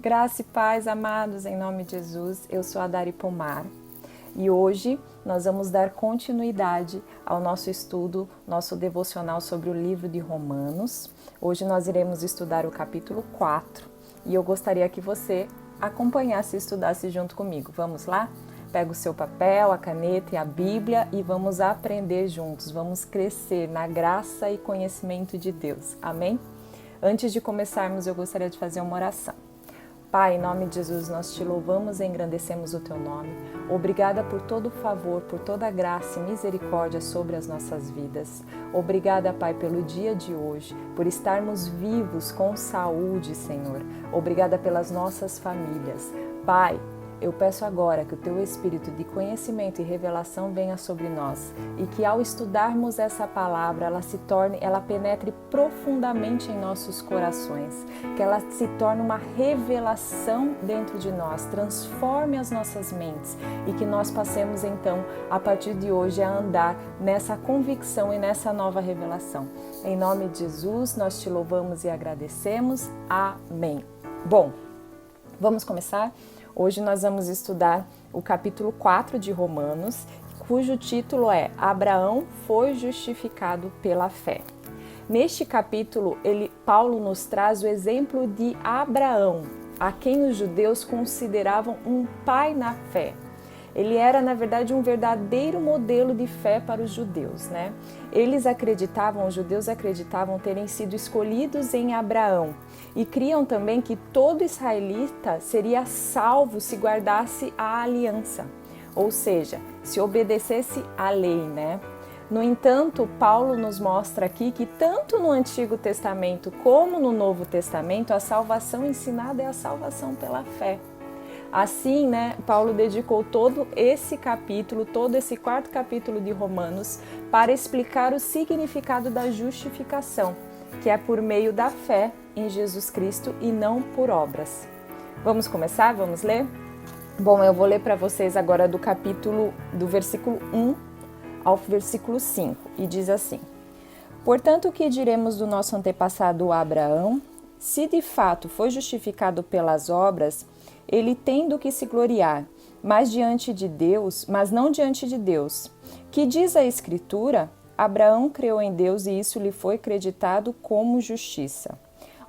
Graça e paz, amados, em nome de Jesus, eu sou a Dari Pomar e hoje nós vamos dar continuidade ao nosso estudo, nosso devocional sobre o livro de Romanos. Hoje nós iremos estudar o capítulo 4 e eu gostaria que você acompanhasse e estudasse junto comigo. Vamos lá? Pega o seu papel, a caneta e a Bíblia e vamos aprender juntos, vamos crescer na graça e conhecimento de Deus. Amém? Antes de começarmos, eu gostaria de fazer uma oração. Pai, em nome de Jesus, nós te louvamos e engrandecemos o teu nome. Obrigada por todo o favor, por toda a graça e misericórdia sobre as nossas vidas. Obrigada, Pai, pelo dia de hoje, por estarmos vivos com saúde, Senhor. Obrigada pelas nossas famílias. Pai, eu peço agora que o Teu Espírito de conhecimento e revelação venha sobre nós e que ao estudarmos essa palavra, ela penetre profundamente em nossos corações, que ela se torne uma revelação dentro de nós, transforme as nossas mentes e que nós passemos então, a partir de hoje, a andar nessa convicção e nessa nova revelação. Em nome de Jesus, nós te louvamos e agradecemos. Amém. Bom, vamos começar? Hoje nós vamos estudar o capítulo 4 de Romanos, cujo título é Abraão foi justificado pela fé. Neste capítulo, Paulo nos traz o exemplo de Abraão, a quem os judeus consideravam um pai na fé. Ele era, na verdade, um verdadeiro modelo de fé para os judeus, né? Os judeus acreditavam terem sido escolhidos em Abraão e criam também que todo israelita seria salvo se guardasse a aliança, ou seja, se obedecesse à lei, né? No entanto, Paulo nos mostra aqui que tanto no Antigo Testamento como no Novo Testamento, a salvação ensinada é a salvação pela fé. Assim, Paulo dedicou todo esse quarto capítulo de Romanos para explicar o significado da justificação, que é por meio da fé em Jesus Cristo e não por obras. Vamos começar? Vamos ler? Bom, eu vou ler para vocês agora do versículo 1 ao versículo 5, e diz assim: Portanto, o que diremos do nosso antepassado Abraão? Se de fato foi justificado pelas obras, ele tem do que se gloriar, mas não diante de Deus. Que diz a Escritura? Abraão creu em Deus e isso lhe foi creditado como justiça.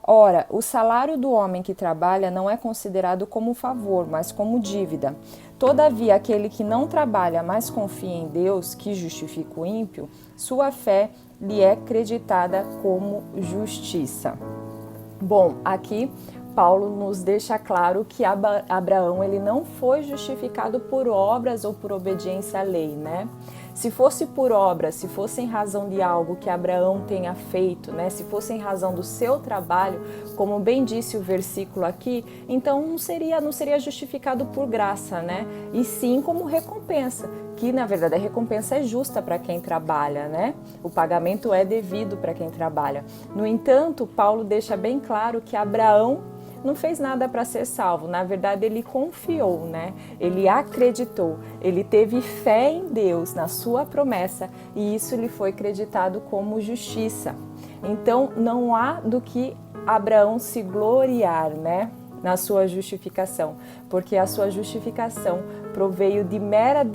Ora, o salário do homem que trabalha não é considerado como favor, mas como dívida. Todavia, aquele que não trabalha, mas confia em Deus, que justifica o ímpio, sua fé lhe é creditada como justiça. Bom, aqui Paulo nos deixa claro que Abraão ele não foi justificado por obras ou por obediência à lei, né? Se fosse por obras, se fosse em razão de algo que Abraão tenha feito, se fosse em razão do seu trabalho, como bem disse o versículo aqui, então não seria justificado por graça, né? E sim como recompensa, que na verdade a recompensa é justa para quem trabalha, né? O pagamento é devido para quem trabalha. No entanto, Paulo deixa bem claro que Abraão não fez nada para ser salvo, na verdade ele confiou, Ele acreditou, ele teve fé em Deus, na sua promessa, e isso lhe foi creditado como justiça. Então não há do que Abraão se gloriar, na sua justificação, porque a sua justificação proveio de mera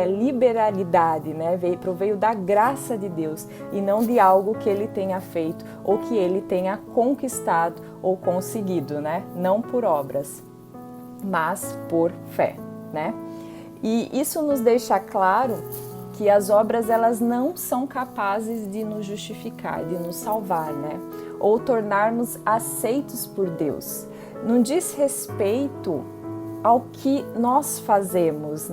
liberalidade, proveio da graça de Deus e não de algo que ele tenha feito ou que ele tenha conquistado ou conseguido, não por obras, mas por fé, E isso nos deixa claro que as obras elas não são capazes de nos justificar, de nos salvar, ou tornarmos aceitos por Deus. Não diz respeito ao que nós fazemos,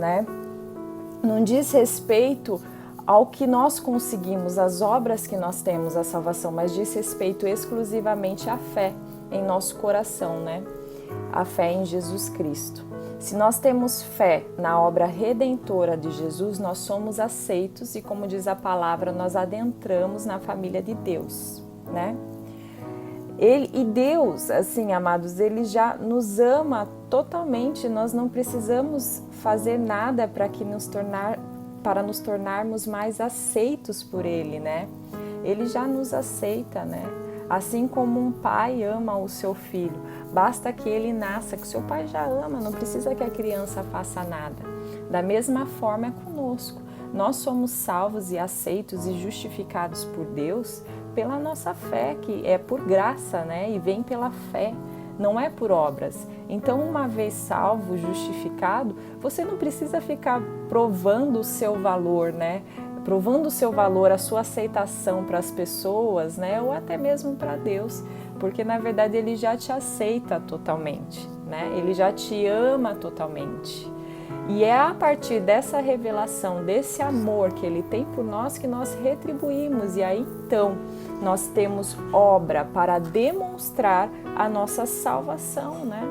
Não diz respeito ao que nós conseguimos, as obras que nós temos, a salvação, mas diz respeito exclusivamente à fé em nosso coração, A fé em Jesus Cristo. Se nós temos fé na obra redentora de Jesus, nós somos aceitos e, como diz a palavra, nós adentramos na família de Deus, E Deus, assim, amados, Ele já nos ama totalmente, nós não precisamos fazer nada para nos tornarmos mais aceitos por Ele, Ele já nos aceita, Assim como um pai ama o seu filho, basta que ele nasça, que o seu pai já ama, não precisa que a criança faça nada. Da mesma forma é conosco. Nós somos salvos e aceitos e justificados por Deus pela nossa fé, que é por graça, né? E vem pela fé, não é por obras. Então, uma vez salvo, justificado, você não precisa ficar provando o seu valor, né? Provando o seu valor, a sua aceitação para as pessoas, né? Ou até mesmo para Deus, porque na verdade Ele já te aceita totalmente, né? Ele já te ama totalmente. E é a partir dessa revelação, desse amor que Ele tem por nós, que nós retribuímos. E aí então nós temos obra para demonstrar a nossa salvação, né?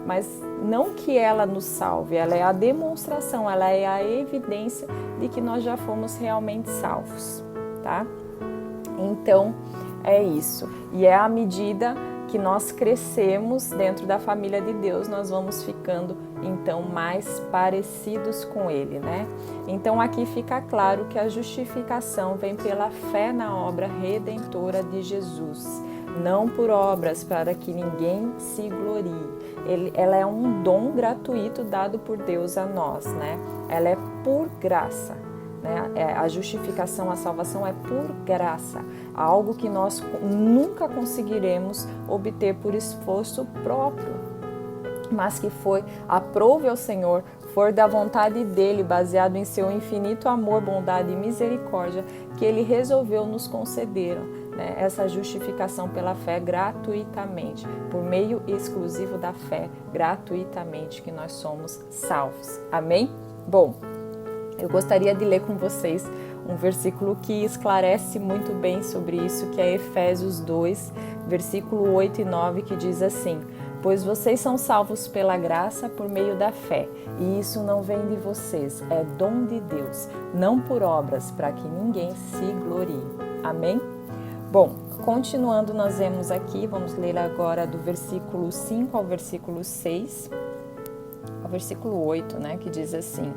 Mas não que ela nos salve, ela é a demonstração, ela é a evidência de que nós já fomos realmente salvos, tá? Então é isso. E é à medida que nós crescemos dentro da família de Deus, nós vamos ficando então mais parecidos com Ele, né? Então aqui fica claro que a justificação vem pela fé na obra redentora de Jesus, não por obras para que ninguém se glorie. Ela é um dom gratuito dado por Deus a nós, né? Ela é por graça. Né? A justificação, a salvação é por graça, algo que nós nunca conseguiremos obter por esforço próprio, mas que aprove ao Senhor, for da vontade dele, baseado em seu infinito amor, bondade e misericórdia, que ele resolveu nos conceder, né, essa justificação pela fé gratuitamente, por meio exclusivo da fé, gratuitamente que nós somos salvos. Amém? Bom, eu gostaria de ler com vocês um versículo que esclarece muito bem sobre isso, que é Efésios 2, versículo 8 e 9, que diz assim: pois vocês são salvos pela graça por meio da fé, e isso não vem de vocês, é dom de Deus, não por obras, para que ninguém se glorie. Amém? Bom, continuando, nós vemos aqui, vamos ler agora do versículo 5 ao versículo 6, ao versículo 8, né, que diz assim: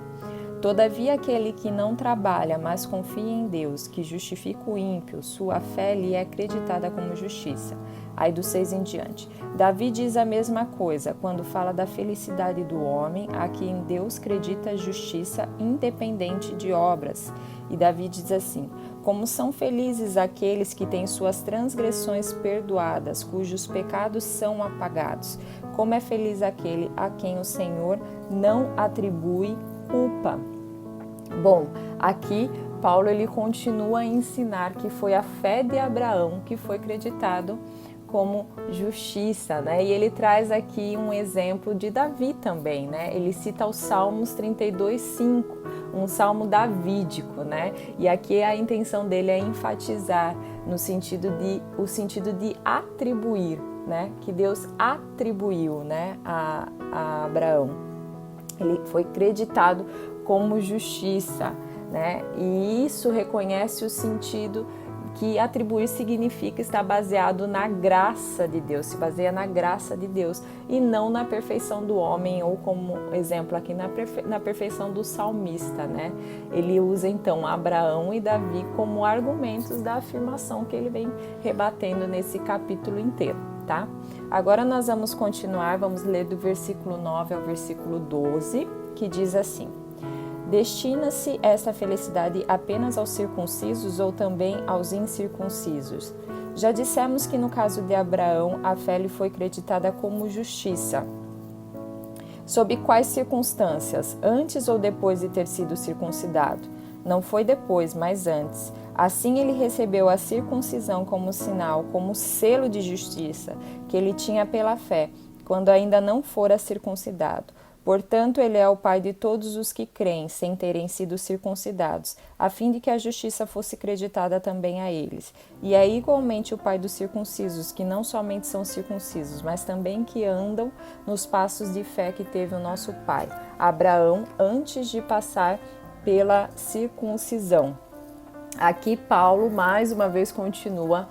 todavia aquele que não trabalha, mas confia em Deus, que justifica o ímpio, sua fé lhe é acreditada como justiça. Aí do 6 em diante. Davi diz a mesma coisa quando fala da felicidade do homem a quem Deus acredita justiça independente de obras. E Davi diz assim: como são felizes aqueles que têm suas transgressões perdoadas, cujos pecados são apagados. Como é feliz aquele a quem o Senhor não atribui culpa. Bom, aqui Paulo ele continua a ensinar que foi a fé de Abraão que foi acreditado como justiça, né? E ele traz aqui um exemplo de Davi também, né? Ele cita os Salmos 32:5, um salmo davídico, né? E aqui a intenção dele é enfatizar o sentido de atribuir, né? Que Deus atribuiu, né, a Abraão. Ele foi creditado como justiça, né? E isso reconhece o sentido que atribuir significa estar baseado na graça de Deus, se baseia na graça de Deus e não na perfeição do homem, ou como exemplo aqui na perfeição do salmista, né? Ele usa então Abraão e Davi como argumentos da afirmação que ele vem rebatendo nesse capítulo inteiro, tá? Agora nós vamos continuar, vamos ler do versículo 9 ao versículo 12, que diz assim: destina-se esta felicidade apenas aos circuncisos ou também aos incircuncisos? Já dissemos que no caso de Abraão, a fé lhe foi creditada como justiça. Sob quais circunstâncias? Antes ou depois de ter sido circuncidado? Não foi depois, mas antes. Assim ele recebeu a circuncisão como sinal, como selo de justiça, que ele tinha pela fé, quando ainda não fora circuncidado. Portanto, ele é o pai de todos os que creem, sem terem sido circuncidados, a fim de que a justiça fosse creditada também a eles. E é igualmente o pai dos circuncisos, que não somente são circuncisos, mas também que andam nos passos de fé que teve o nosso pai, Abraão, antes de passar pela circuncisão. Aqui Paulo, mais uma vez, continua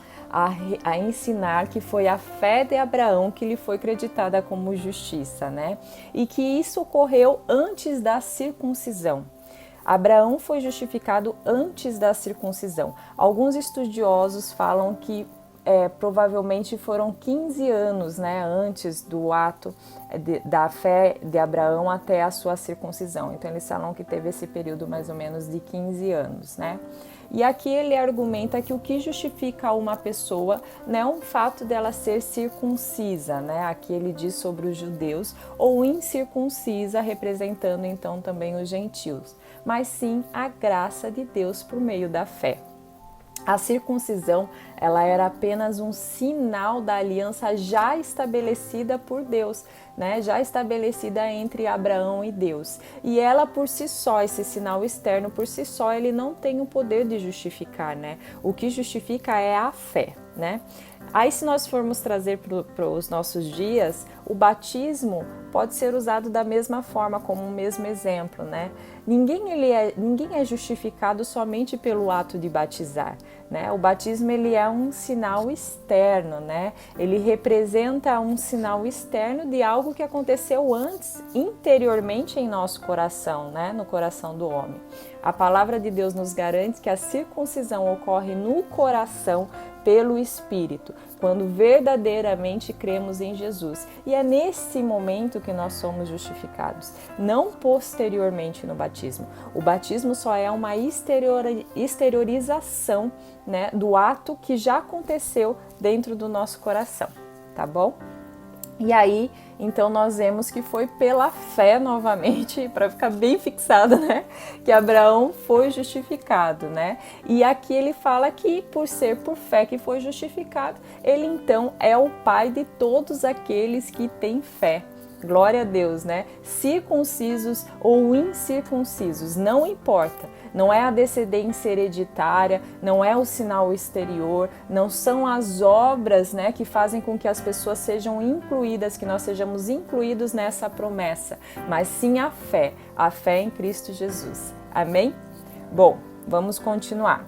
a ensinar que foi a fé de Abraão que lhe foi creditada como justiça, né? E que isso ocorreu antes da circuncisão. Abraão foi justificado antes da circuncisão. Alguns estudiosos falam que provavelmente foram 15 anos, né, antes do ato da fé de Abraão até a sua circuncisão. Então eles falam que teve esse período mais ou menos de 15 anos, né? E aqui ele argumenta que o que justifica uma pessoa não é um fato dela ser circuncisa, né? Aqui ele diz sobre os judeus, ou incircuncisa, representando então também os gentios, mas sim a graça de Deus por meio da fé. A circuncisão, ela era apenas um sinal da aliança já estabelecida por Deus, né? Já estabelecida entre Abraão e Deus. E ela por si só, esse sinal externo por si só, ele não tem o poder de justificar, né? O que justifica é a fé, né? Aí se nós formos trazer para os nossos dias, o batismo pode ser usado da mesma forma, como o mesmo exemplo, né? Ninguém é justificado somente pelo ato de batizar, né? O batismo ele é um sinal externo, né? Ele representa um sinal externo de algo que aconteceu antes, interiormente em nosso coração, né? No coração do homem. A palavra de Deus nos garante que a circuncisão ocorre no coração pelo Espírito, quando verdadeiramente cremos em Jesus. E é nesse momento que nós somos justificados, não posteriormente no batismo. O batismo só é uma exteriorização, né, do ato que já aconteceu dentro do nosso coração, tá bom? E aí, então nós vemos que foi pela fé novamente, para ficar bem fixado, né, que Abraão foi justificado, né? E aqui ele fala que por ser por fé que foi justificado, ele então é o pai de todos aqueles que têm fé. Glória a Deus, né? Circuncisos ou incircuncisos, não importa. Não é a descendência hereditária, não é o sinal exterior, não são as obras, né, que fazem com que as pessoas sejam incluídas, que nós sejamos incluídos nessa promessa, mas sim a fé em Cristo Jesus. Amém? Bom, vamos continuar.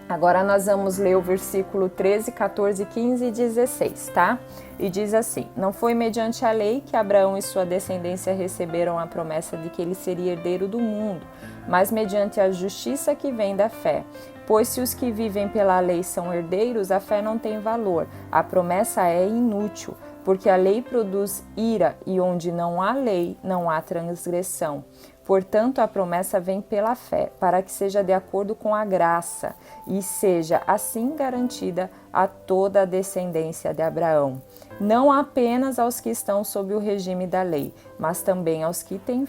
Agora nós vamos ler o versículo 13, 14, 15 e 16, tá? E diz assim: não foi mediante a lei que Abraão e sua descendência receberam a promessa de que ele seria herdeiro do mundo, mas mediante a justiça que vem da fé. Pois se os que vivem pela lei são herdeiros, a fé não tem valor, a promessa é inútil, porque a lei produz ira, e onde não há lei, não há transgressão. Portanto, a promessa vem pela fé, para que seja de acordo com a graça, e seja assim garantida a toda a descendência de Abraão. Não apenas aos que estão sob o regime da lei, mas também aos que têm a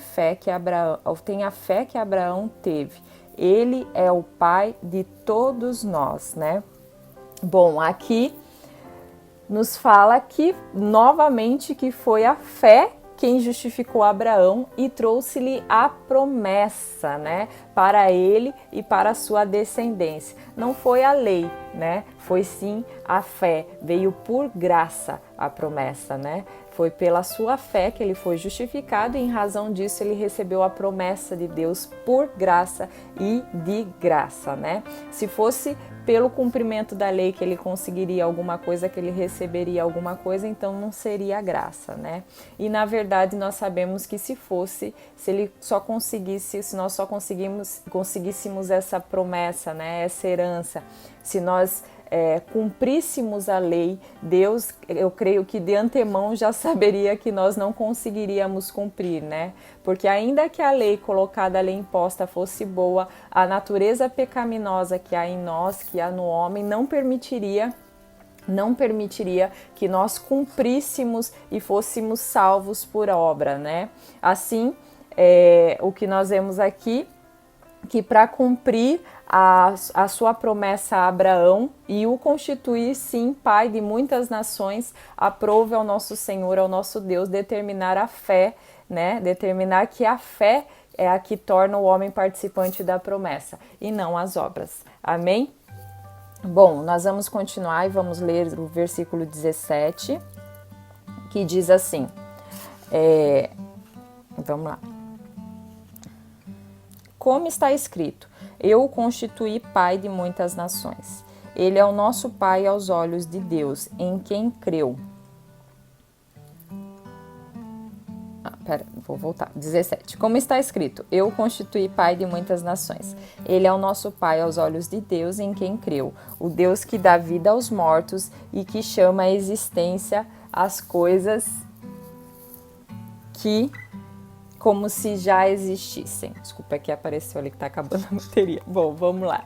fé que Abraão teve. Ele é o pai de todos nós, né? Bom, aqui nos fala que, novamente, que foi a fé quem justificou Abraão e trouxe-lhe a promessa, né, para ele e para a sua descendência. Não foi a lei, né, foi sim a fé, veio por graça a promessa, né, foi pela sua fé que ele foi justificado e em razão disso ele recebeu a promessa de Deus por graça e de graça, né. Se fosse pelo cumprimento da lei que ele conseguiria alguma coisa, que ele receberia alguma coisa, então não seria graça, né? E na verdade nós sabemos que se nós só conseguíssemos essa promessa, né? Essa herança, se nós cumpríssemos a lei, Deus, eu creio que de antemão já saberia que nós não conseguiríamos cumprir, né? Porque ainda que a lei colocada, a lei imposta fosse boa, a natureza pecaminosa que há em nós, que há no homem, não permitiria que nós cumpríssemos e fôssemos salvos por obra, né? Assim, o que nós vemos aqui, que para cumprir a sua promessa a Abraão e o constituir, sim, pai de muitas nações, aprove ao nosso Senhor, ao nosso Deus, determinar a fé, né? Determinar que a fé é a que torna o homem participante da promessa e não as obras. Amém? Bom, nós vamos continuar e vamos ler o versículo 17, que diz assim, vamos lá. Como está escrito, eu o constituí pai de muitas nações. Ele é o nosso pai aos olhos de Deus, em quem creu. Vou voltar. 17. Como está escrito, eu o constituí pai de muitas nações. Ele é o nosso pai aos olhos de Deus em quem creu. O Deus que dá vida aos mortos e que chama à existência as coisas que como se já existissem. Desculpa, aqui apareceu ali que está acabando a bateria. Bom, vamos lá.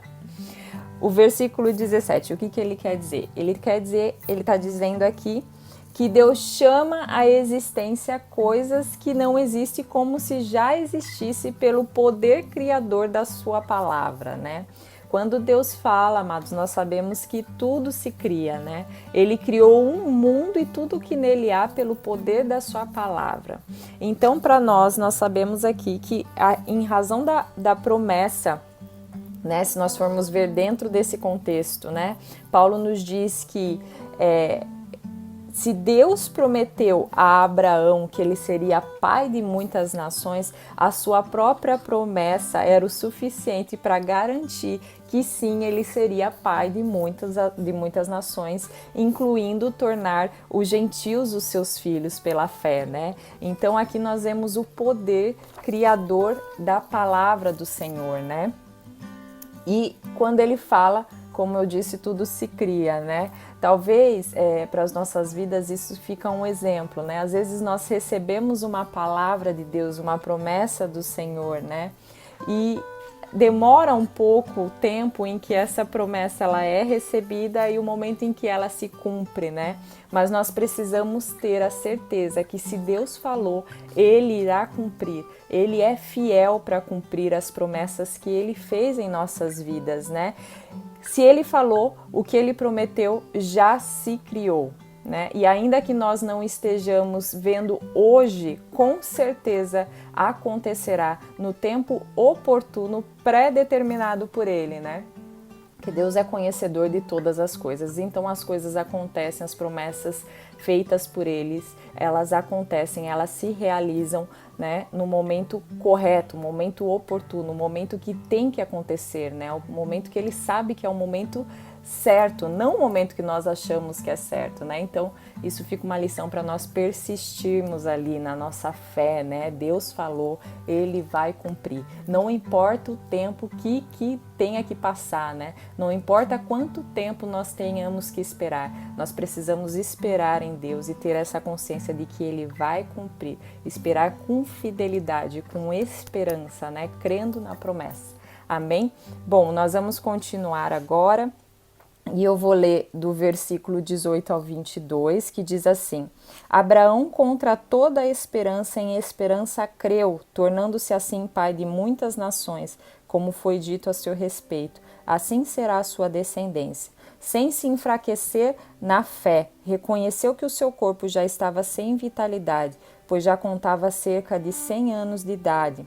O versículo 17, o que ele quer dizer? Ele está dizendo aqui que Deus chama à existência coisas que não existem como se já existisse pelo poder criador da sua palavra, né? Quando Deus fala, amados, nós sabemos que tudo se cria, né? Ele criou um mundo e tudo que nele há pelo poder da sua palavra. Então, para nós sabemos aqui que em razão da promessa, né? Se nós formos ver dentro desse contexto, né? Paulo nos diz que se Deus prometeu a Abraão que ele seria pai de muitas nações, a sua própria promessa era o suficiente para garantir que sim, ele seria pai de muitas nações, incluindo tornar os gentios os seus filhos pela fé, né? Então aqui nós vemos o poder criador da palavra do Senhor, né? E quando ele fala, como eu disse, tudo se cria, né? Talvez para as nossas vidas isso fica um exemplo, né? Às vezes nós recebemos uma palavra de Deus, uma promessa do Senhor, né? E demora um pouco o tempo em que essa promessa ela é recebida e o momento em que ela se cumpre, né? Mas nós precisamos ter a certeza que se Deus falou, Ele irá cumprir. Ele é fiel para cumprir as promessas que Ele fez em nossas vidas, né? Se Ele falou, o que Ele prometeu já se criou, né? E ainda que nós não estejamos vendo hoje, com certeza acontecerá no tempo oportuno, pré-determinado por Ele, né? Que Deus é conhecedor de todas as coisas, então as coisas acontecem, as promessas feitas por eles, elas acontecem, elas se realizam, né, no momento correto, no momento oportuno, no momento que tem que acontecer, né, o momento que ele sabe que é o momento certo, não o momento que nós achamos que é certo, né? Então isso fica uma lição para nós persistirmos ali na nossa fé, né? Deus falou, Ele vai cumprir. Não importa o tempo que tenha que passar, né? Não importa quanto tempo nós tenhamos que esperar, nós precisamos esperar em Deus e ter essa consciência de que Ele vai cumprir. Esperar com fidelidade, com esperança, né? Crendo na promessa. Amém? Bom, nós vamos continuar agora. E eu vou ler do versículo 18 ao 22, que diz assim: Abraão, contra toda a esperança, em esperança creu, tornando-se assim pai de muitas nações, como foi dito a seu respeito. Assim será a sua descendência. Sem se enfraquecer na fé, reconheceu que o seu corpo já estava sem vitalidade, pois já contava cerca de 100 anos de idade,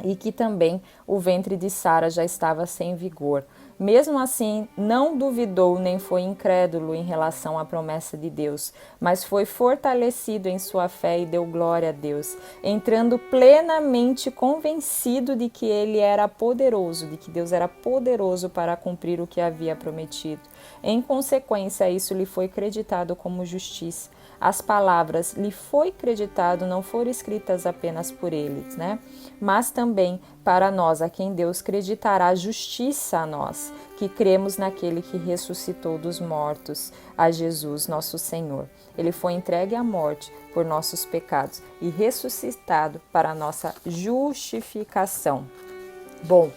e que também o ventre de Sara já estava sem vigor. Mesmo assim, não duvidou nem foi incrédulo em relação à promessa de Deus, mas foi fortalecido em sua fé e deu glória a Deus, entrando plenamente convencido de que ele era poderoso, de que Deus era poderoso para cumprir o que havia prometido. Em consequência, isso lhe foi creditado como justiça. As palavras lhe foi creditado não foram escritas apenas por eles, né? Mas também para nós, a quem Deus creditará justiça a nós, que cremos naquele que ressuscitou dos mortos, a Jesus, nosso Senhor. Ele foi entregue à morte por nossos pecados e ressuscitado para a nossa justificação. Bom,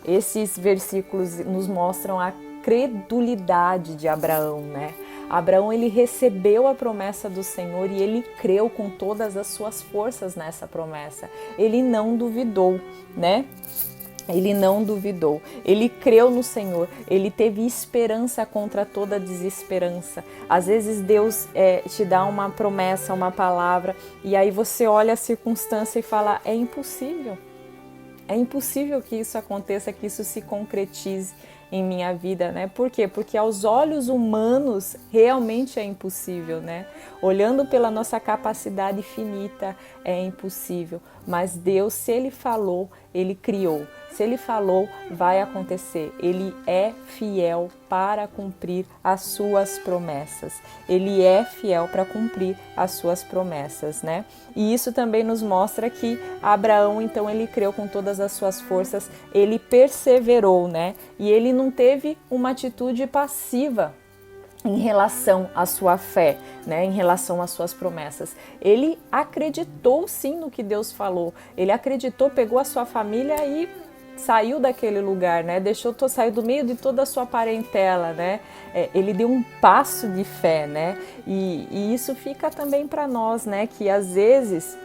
esses versículos nos mostram a credulidade de Abraão, né? Abraão, ele recebeu a promessa do Senhor e ele creu com todas as suas forças nessa promessa. Ele não duvidou, né? Ele não duvidou, ele creu no Senhor, ele teve esperança contra toda desesperança. Às vezes Deus te dá uma promessa, uma palavra, e aí você olha a circunstância e fala, é impossível. É impossível que isso aconteça, que isso se concretize. em minha vida, né? Por quê? Porque aos olhos humanos realmente é impossível, né? Olhando pela nossa capacidade finita é impossível, mas Deus, se Ele falou, Ele criou. Se Ele falou, vai acontecer. Ele é fiel para cumprir as suas promessas. Ele é fiel para cumprir as suas promessas, né? E isso também nos mostra que Abraão, então, ele creu com todas as suas forças, ele perseverou, né? E ele não teve uma atitude passiva em relação à sua fé, né, em relação às suas promessas. Ele acreditou sim no que Deus falou. Ele acreditou, pegou a sua família e saiu daquele lugar, né? Saiu do meio de toda a sua parentela, né? Ele deu um passo de fé, né? E isso fica também para nós, né? Que às vezes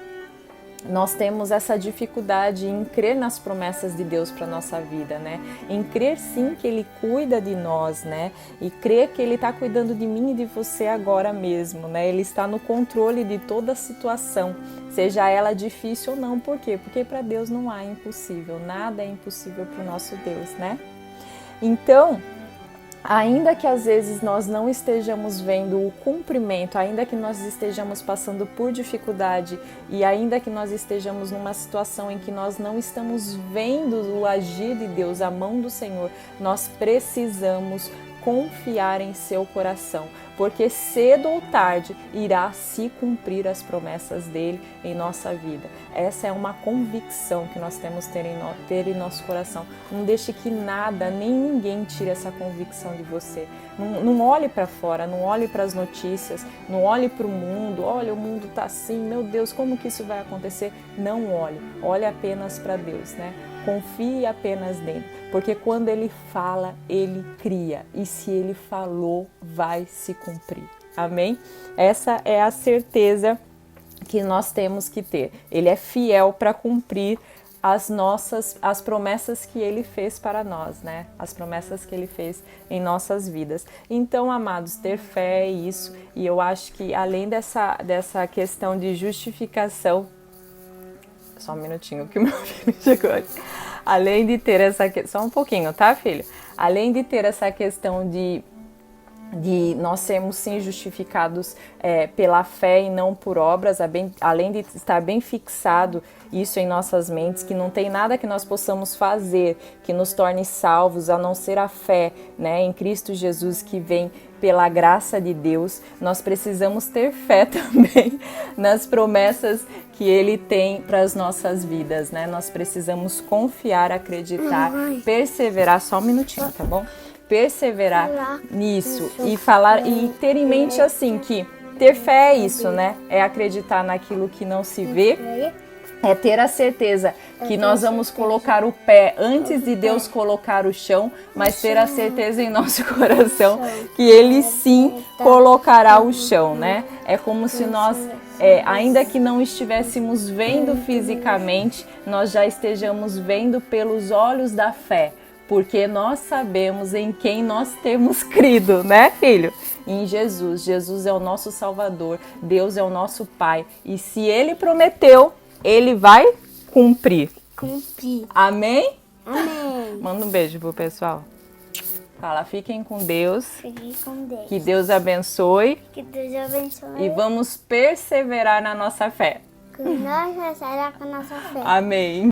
nós temos essa dificuldade em crer nas promessas de Deus para nossa vida, né? Em crer sim que Ele cuida de nós, né? E crer que Ele está cuidando de mim e de você agora mesmo, né? Ele está no controle de toda a situação, seja ela difícil ou não. Por quê? Porque para Deus não há impossível, nada é impossível para o nosso Deus, né? Então, ainda que às vezes nós não estejamos vendo o cumprimento, ainda que nós estejamos passando por dificuldade e ainda que nós estejamos numa situação em que nós não estamos vendo o agir de Deus, a mão do Senhor, nós precisamos confiar em seu coração, porque cedo ou tarde irá se cumprir as promessas dele em nossa vida. Essa é uma convicção que nós temos que ter em nosso coração. Não deixe que nada, nem ninguém tire essa convicção de você. Não olhe para fora, não olhe para as notícias, não olhe para o mundo. Olha, o mundo está assim, meu Deus, como que isso vai acontecer? Não olhe apenas para Deus, né? Confie apenas nele, porque quando ele fala, ele cria, e se ele falou, vai se cumprir. Amém? Essa é a certeza que nós temos que ter. Ele é fiel para cumprir as promessas que ele fez para nós, né? As promessas que ele fez em nossas vidas. Então, amados, ter fé é isso, e eu acho que além dessa questão de justificação, só um minutinho que o meu filho chegou aqui. Além de ter essa questão, só um pouquinho, tá, filho? Além de ter essa questão de nós sermos sim justificados pela fé e não por obras, além de estar bem fixado isso em nossas mentes, que não tem nada que nós possamos fazer que nos torne salvos, a não ser a fé, né, em Cristo Jesus, que vem pela graça de Deus. Nós precisamos ter fé também nas promessas que Ele tem para as nossas vidas, né? Nós precisamos confiar, acreditar, perseverar. Só um minutinho, tá bom? Perseverar nisso e falar e ter em mente assim que ter fé é isso, né? É acreditar naquilo que não se vê, é ter a certeza que nós vamos colocar o pé antes de Deus colocar o chão, mas ter a certeza em nosso coração que Ele sim colocará o chão, né? É como se nós, ainda que não estivéssemos vendo fisicamente, nós já estejamos vendo pelos olhos da fé, porque nós sabemos em quem nós temos crido, né, filho? Em Jesus. Jesus é o nosso Salvador, Deus é o nosso Pai, e se Ele prometeu, Ele vai cumprir. Amém? Amém. Manda um beijo pro pessoal. Fala, fiquem com Deus. Fiquem com Deus. Que Deus abençoe. Que Deus abençoe. E vamos perseverar na nossa fé. Que nós será com a nossa fé. Amém.